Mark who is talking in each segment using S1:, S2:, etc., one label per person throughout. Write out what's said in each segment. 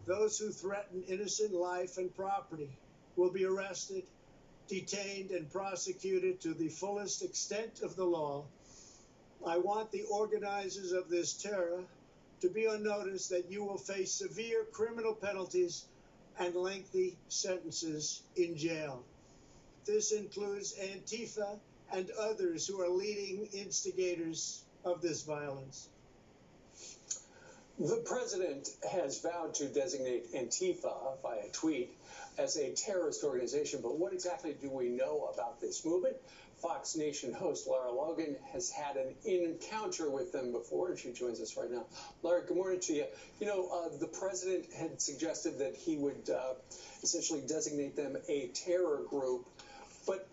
S1: those who threaten innocent life and property will be arrested, detained, and prosecuted to the fullest extent of the law. I want the organizers of this terror to be on notice that you will face severe criminal penalties and lengthy sentences in jail. This includes Antifa and others who are leading instigators of this violence.
S2: The president has vowed to designate Antifa via tweet as a terrorist organization, but what exactly do we know about this movement? Fox Nation host Lara Logan has had an encounter with them before, and she joins us right now. Lara, good morning to you. You know, the president had suggested that he would essentially designate them a terror group, but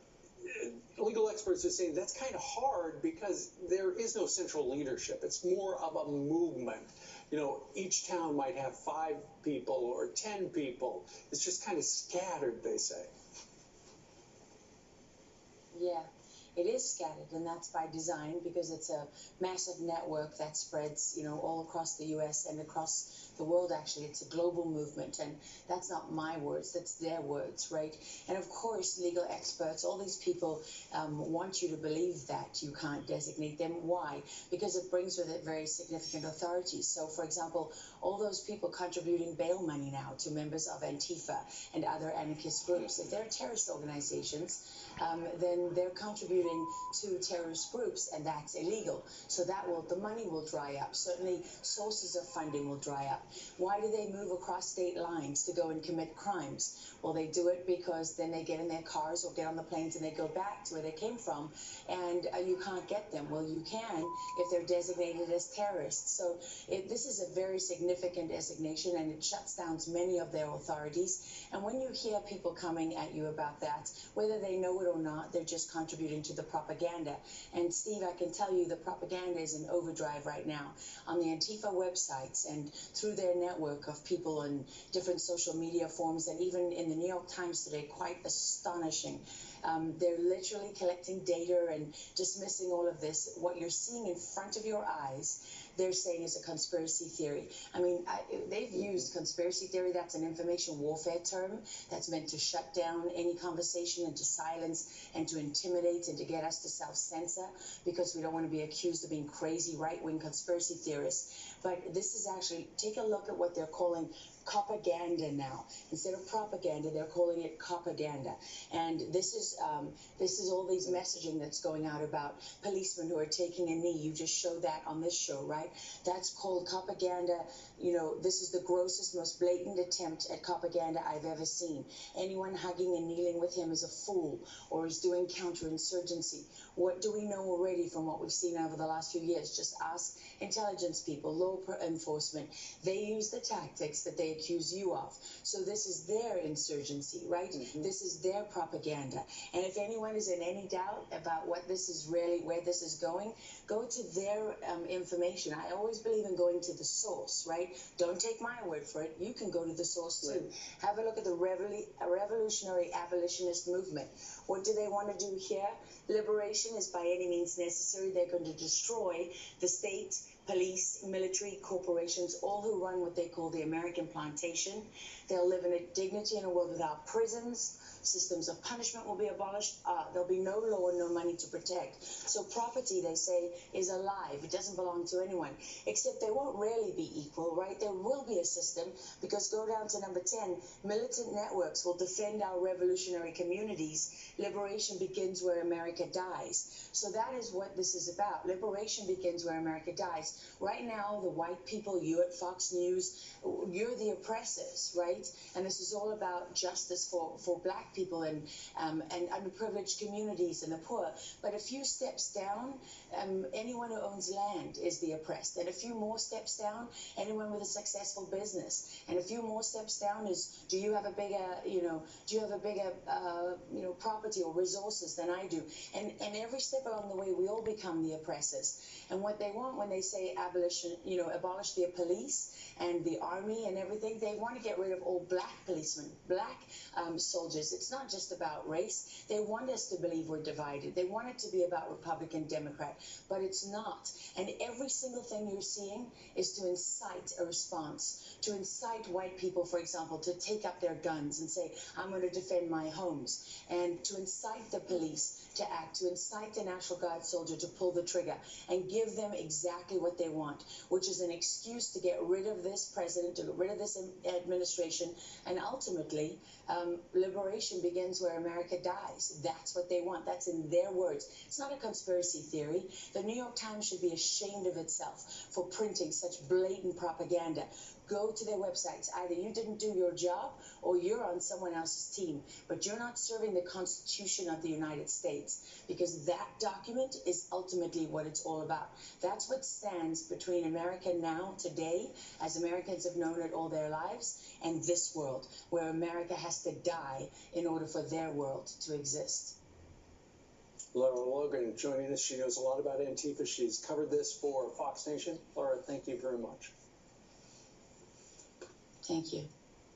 S2: legal experts are saying that's kind of hard because there is no central leadership. It's more of a movement. You know, each town might have 5 people or 10 people. It's just kind of scattered, they say.
S3: Yeah, it is scattered, and that's by design because it's a massive network that spreads, you know, all across the U.S. and across the world. Actually, it's a global movement, and that's not my words, that's their words, right? And of course, legal experts, all these people want you to believe that you can't designate them. Why? Because it brings with it very significant authorities. So, for example, all those people contributing bail money now to members of Antifa and other anarchist groups, if they're terrorist organizations, then they're contributing to terrorist groups, and that's illegal. So the money will dry up. Certainly, sources of funding will dry up. Why do they move across state lines to go and commit crimes? Well, they do it because then they get in their cars or get on the planes and they go back to where they came from, and you can't get them. Well, you can if they're designated as terrorists. So this is a very significant designation, and it shuts down many of their authorities. And when you hear people coming at you about that, whether they know it or not, they're just contributing to the propaganda. And Steve, I can tell you the propaganda is in overdrive right now on the Antifa websites and through their network of people on different social media forums, and even in the New York Times today, quite astonishing. They're literally collecting data and dismissing all of this. What you're seeing in front of your eyes, they're saying is a conspiracy theory. I mean, they've used conspiracy theory. That's an information warfare term that's meant to shut down any conversation and to silence and to intimidate and to get us to self-censor because we don't want to be accused of being crazy right-wing conspiracy theorists. But this is actually, take a look at what they're calling propaganda now. Instead of propaganda, they're calling it propaganda. And this is all these messaging that's going out about policemen who are taking a knee. You just showed that on this show, right? That's called propaganda. You know, this is the grossest, most blatant attempt at propaganda I've ever seen. Anyone hugging and kneeling with him is a fool or is doing counterinsurgency. What do we know already from what we've seen over the last few years? Just ask intelligence people, law enforcement. They use the tactics that they accuse you of. So this is their insurgency, right? Mm-hmm. This is their propaganda. And if anyone is in any doubt about what this is really, where this is going, go to their information. I always believe in going to the source, right? Don't take my word for it. You can go to the source too. Right. Have a look at the revolutionary abolitionist movement. What do they want to do here? Liberation is by any means necessary. They're going to destroy the state, police, military, corporations, all who run what they call the American plantation. They'll live in a dignity in a world without prisons. Systems of punishment will be abolished. There'll be no law and no money to protect. So property, they say, is alive. It doesn't belong to anyone. Except they won't really be equal, right? There will be a system, because go down to number 10, militant networks will defend our revolutionary communities. Liberation begins where America dies. So that is what this is about. Liberation begins where America dies. Right now, the white people, you at Fox News, you're the oppressors, right? And this is all about justice for black people and underprivileged communities and the poor. But a few steps down, anyone who owns land is the oppressed. And a few more steps down, anyone with a successful business. And a few more steps down is, do you have a bigger, property or resources than I do? And every step along the way, we all become the oppressors. And what they want when they say say abolish the police and the army and everything. They want to get rid of all black policemen, black soldiers. It's not just about race. They want us to believe we're divided. They want it to be about Republican, Democrat, but it's not. And every single thing you're seeing is to incite a response, to incite white people, for example, to take up their guns and say, I'm going to defend my homes, and to incite the police to act, to incite the National Guard soldier to pull the trigger and give them exactly what they want, which is an excuse to get rid of this president, to get rid of this administration, and ultimately, liberation begins where America dies. That's what they want. That's in their words. It's not a conspiracy theory. The New York Times should be ashamed of itself for printing such blatant propaganda. Go to their websites. Either you didn't do your job or you're on someone else's team, but you're not serving the Constitution of the United States, because that document is ultimately what it's all about. That's what stands between America now, today, as Americans have known it all their lives, and this world, where America has to die in order for their world to exist.
S2: Lara Logan joining us. She knows a lot about Antifa. She's covered this for Fox Nation. Lara, thank you very much.
S3: Thank you.